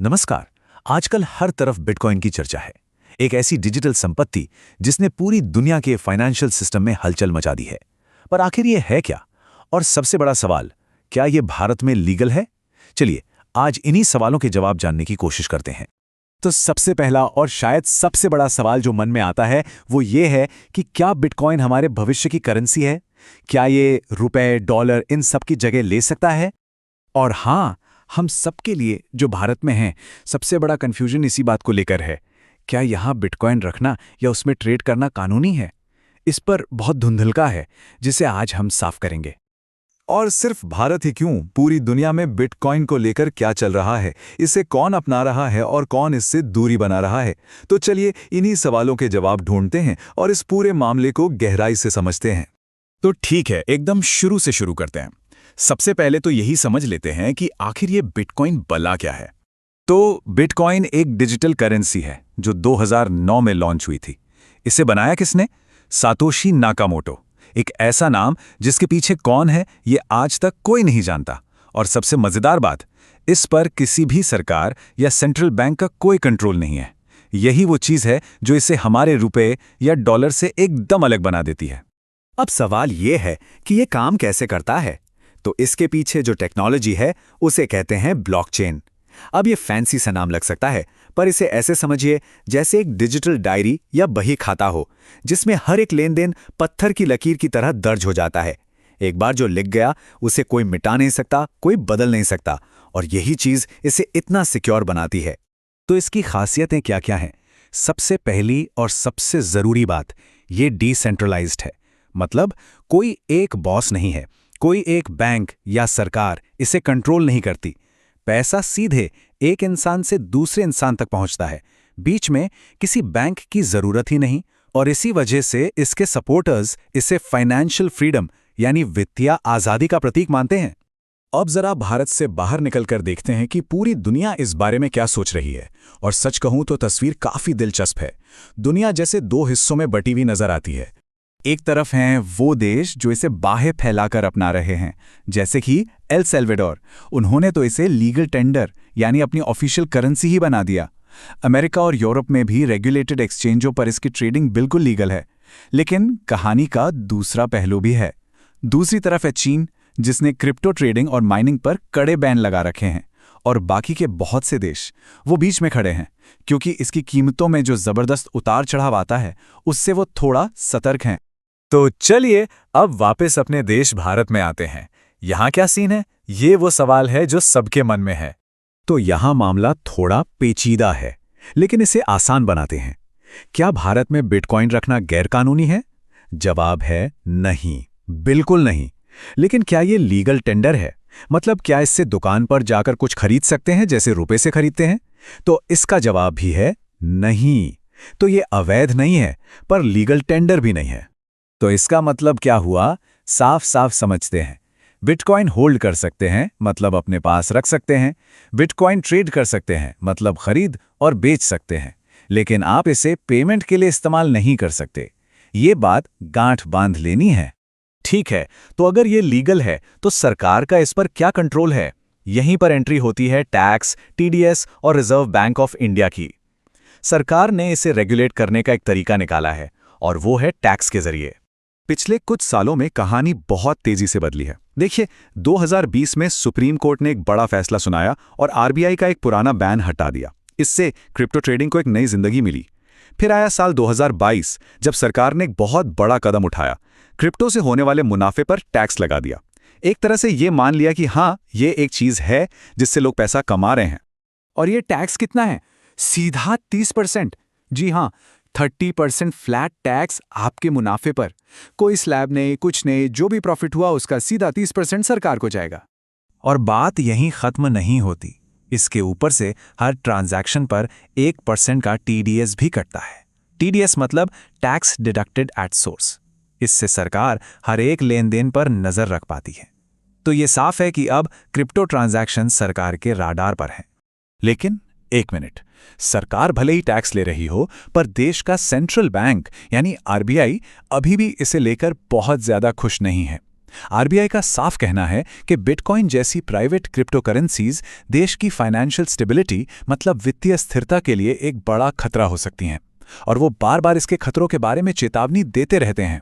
नमस्कार। आजकल हर तरफ बिटकॉइन की चर्चा है। एक ऐसी डिजिटल संपत्ति जिसने पूरी दुनिया के फाइनेंशियल सिस्टम में हलचल मचा दी है। पर आखिर ये है क्या? और सबसे बड़ा सवाल, क्या ये भारत में लीगल है? चलिए आज इन्हीं सवालों के जवाब जानने की कोशिश करते हैं। तो सबसे पहला और शायद सबसे बड़ा सवाल जो मन में आता है वो ये है कि क्या बिटकॉइन हमारे भविष्य की करेंसी है? क्या ये रुपए, डॉलर इन सब की जगह ले सकता है? और हाँ, हम सबके लिए जो भारत में हैं, सबसे बड़ा कंफ्यूजन इसी बात को लेकर है। क्या यहाँ बिटकॉइन रखना या उसमें ट्रेड करना कानूनी है? इस पर बहुत धुंधलका है, जिसे आज हम साफ करेंगे। और सिर्फ भारत ही क्यों, पूरी दुनिया में बिटकॉइन को लेकर क्या चल रहा है, इसे कौन अपना रहा है और कौन इससे दूरी बना रहा है। तो चलिए इन्हीं सवालों के जवाब ढूंढते हैं और इस पूरे मामले को गहराई से समझते हैं। तो ठीक है, एकदम शुरू से शुरू करते हैं। सबसे पहले तो यही समझ लेते हैं कि आखिर ये बिटकॉइन भला क्या है। तो बिटकॉइन एक डिजिटल करेंसी है जो 2009 में लॉन्च हुई थी। इसे बनाया किसने? Satoshi Nakamoto. एक ऐसा नाम जिसके पीछे कौन है ये आज तक कोई नहीं जानता। और सबसे मजेदार बात, इस पर किसी भी सरकार या सेंट्रल बैंक का कोई कंट्रोल नहीं है। यही वो चीज है जो इसे हमारे रुपए या डॉलर से एकदम अलग बना देती है। अब सवाल ये है कि ये काम कैसे करता है। तो इसके पीछे जो टेक्नोलॉजी है उसे कहते हैं ब्लॉकचेन। अब ये फैंसी सा नाम लग सकता है, पर इसे ऐसे समझिए जैसे एक डिजिटल डायरी या बही खाता हो, जिसमें हर एक लेन देन पत्थर की लकीर की तरह दर्ज हो जाता है। एक बार जो लिख गया उसे कोई मिटा नहीं सकता, कोई बदल नहीं सकता, और यही चीज इसे इतना सिक्योर बनाती है। तो इसकी खासियतें क्या क्या हैं? सबसे पहली और सबसे जरूरी बात, ये डिसेंट्रलाइज्ड है। मतलब कोई एक बॉस नहीं है, कोई एक बैंक या सरकार इसे कंट्रोल नहीं करती। पैसा सीधे एक इंसान से दूसरे इंसान तक पहुंचता है। बीच में किसी बैंक की जरूरत ही नहीं, और इसी वजह से इसके सपोर्टर्स इसे फाइनेंशियल फ्रीडम यानी वित्तीय आजादी का प्रतीक मानते हैं। अब जरा भारत से बाहर निकलकर देखते हैं कि पूरी दुनिया इस बारे में क्या सोच रही है। और सच कहूं तो तस्वीर काफी दिलचस्प है। दुनिया जैसे दो हिस्सों में बटी हुई नजर आती है। एक तरफ हैं वो देश जो इसे बाहें फैलाकर अपना रहे हैं, जैसे कि एल सल्वाडोर। उन्होंने तो इसे लीगल टेंडर यानी अपनी ऑफिशियल करेंसी ही बना दिया। अमेरिका और यूरोप में भी रेगुलेटेड एक्सचेंजों पर इसकी ट्रेडिंग बिल्कुल लीगल है। लेकिन कहानी का दूसरा पहलू भी है। दूसरी तरफ है चीन, जिसने क्रिप्टो ट्रेडिंग और माइनिंग पर कड़े बैन लगा रखे हैं। और बाकी के बहुत से देश वो बीच में खड़े हैं, क्योंकि इसकी कीमतों में जो जबरदस्त उतार चढ़ाव आता है उससे वो थोड़ा सतर्क हैं। तो चलिए अब वापस अपने देश भारत में आते हैं। यहाँ क्या सीन है? ये वो सवाल है जो सबके मन में है। तो यहाँ मामला थोड़ा पेचीदा है, लेकिन इसे आसान बनाते हैं। क्या भारत में बिटकॉइन रखना गैरकानूनी है? जवाब है नहीं, बिल्कुल नहीं। लेकिन क्या ये लीगल टेंडर है? मतलब क्या इससे दुकान पर जाकर कुछ खरीद सकते हैं जैसे रुपए से खरीदते हैं? तो इसका जवाब भी है नहीं। तो ये अवैध नहीं है, पर लीगल टेंडर भी नहीं है। तो इसका मतलब क्या हुआ? साफ साफ समझते हैं। बिटकॉइन होल्ड कर सकते हैं, मतलब अपने पास रख सकते हैं। बिटकॉइन ट्रेड कर सकते हैं, मतलब खरीद और बेच सकते हैं। लेकिन आप इसे पेमेंट के लिए इस्तेमाल नहीं कर सकते। ये बात गांठ बांध लेनी है। ठीक है, तो अगर ये लीगल है तो सरकार का इस पर क्या कंट्रोल है? यहीं पर एंट्री होती है टैक्स, टीडीएस और रिजर्व बैंक ऑफ इंडिया की। सरकार ने इसे रेगुलेट करने का एक तरीका निकाला है, और वो है टैक्स के जरिए। पिछले कुछ सालों में कहानी बहुत तेजी से बदली है। देखिए, 2020 में सुप्रीम कोर्ट ने एक बड़ा फैसला सुनाया और आरबीआई का एक पुराना बैन हटा दिया। इससे क्रिप्टो ट्रेडिंग को एक नई जिंदगी मिली। फिर आया साल 2022, जब सरकार ने एक बहुत बड़ा कदम उठाया। क्रिप्टो से होने वाले मुनाफे पर टैक्स लगा दिया। एक तरह से ये मान लिया कि हाँ, ये एक चीज है जिससे लोग पैसा कमा रहे हैं। और ये टैक्स कितना है? सीधा 30%। जी हाँ, 30% फ्लैट टैक्स आपके मुनाफे पर। कोई स्लैब नहीं, कुछ नहीं, जो भी प्रॉफिट हुआ उसका सीधा 30% सरकार को जाएगा। और बात यहीं खत्म नहीं होती। इसके ऊपर से हर ट्रांजैक्शन पर 1% का टीडीएस भी कटता है। टीडीएस मतलब टैक्स डिडक्टेड एट सोर्स। इससे सरकार हर एक लेन देन पर नजर रख पाती है। तो ये साफ है कि अब क्रिप्टो ट्रांजैक्शन सरकार के राडार पर हैं। लेकिन एक मिनट, सरकार भले ही टैक्स ले रही हो, पर देश का सेंट्रल बैंक यानी आरबीआई अभी भी इसे लेकर बहुत ज्यादा खुश नहीं है। आरबीआई का साफ कहना है कि बिटकॉइन जैसी प्राइवेट क्रिप्टोकरेंसीज देश की फाइनेंशियल स्टेबिलिटी मतलब वित्तीय स्थिरता के लिए एक बड़ा खतरा हो सकती हैं, और वो बार बार इसके खतरों के बारे में चेतावनी देते रहते हैं।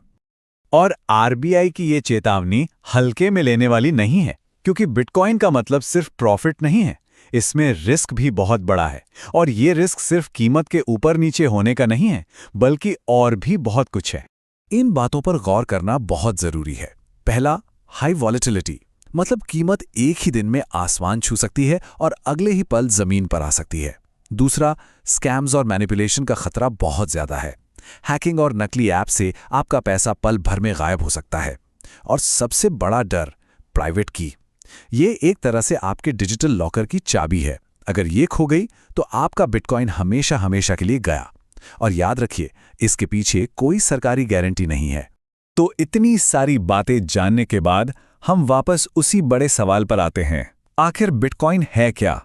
और आरबीआई की ये चेतावनी हल्के में लेने वाली नहीं है, क्योंकि बिटकॉइन का मतलब सिर्फ प्रॉफिट नहीं है, इसमें रिस्क भी बहुत बड़ा है। और ये रिस्क सिर्फ कीमत के ऊपर नीचे होने का नहीं है, बल्कि और भी बहुत कुछ है। इन बातों पर गौर करना बहुत जरूरी है। पहला, हाई वॉलेटिलिटी, मतलब कीमत एक ही दिन में आसमान छू सकती है और अगले ही पल जमीन पर आ सकती है। दूसरा, स्कैम्स और मैनिपुलेशन का खतरा बहुत ज्यादा है। हैकिंग और नकली ऐप से आपका पैसा पल भर में गायब हो सकता है। और सबसे बड़ा डर, प्राइवेट की। ये एक तरह से आपके डिजिटल लॉकर की चाबी है। अगर ये खो गई तो आपका बिटकॉइन हमेशा हमेशा के लिए गया। और याद रखिए, इसके पीछे कोई सरकारी गारंटी नहीं है। तो इतनी सारी बातें जानने के बाद हम वापस उसी बड़े सवाल पर आते हैं। आखिर बिटकॉइन है क्या?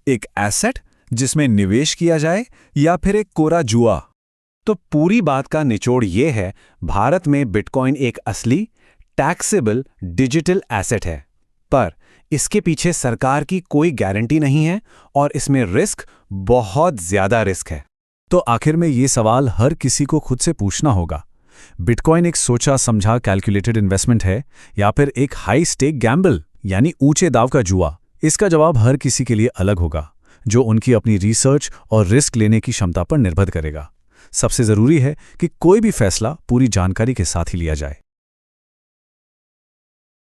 एक एसेट जिसमें निवेश किया जाए, या फिर एक कोरा जुआ? तो पूरी बात का निचोड़ ये है, भारत में बिटकॉइन एक असली टैक्सेबल डिजिटल एसेट है, पर इसके पीछे सरकार की कोई गारंटी नहीं है और इसमें रिस्क, बहुत ज्यादा रिस्क है। तो आखिर में ये सवाल हर किसी को खुद से पूछना होगा, बिटकॉइन एक सोचा समझा कैलकुलेटेड इन्वेस्टमेंट है, या फिर एक हाई स्टेक गैम्बल यानी ऊंचे दाव का जुआ? इसका जवाब हर किसी के लिए अलग होगा, जो उनकी अपनी रिसर्च और रिस्क लेने की क्षमता पर निर्भर करेगा। सबसे जरूरी है कि कोई भी फैसला पूरी जानकारी के साथ ही लिया जाए।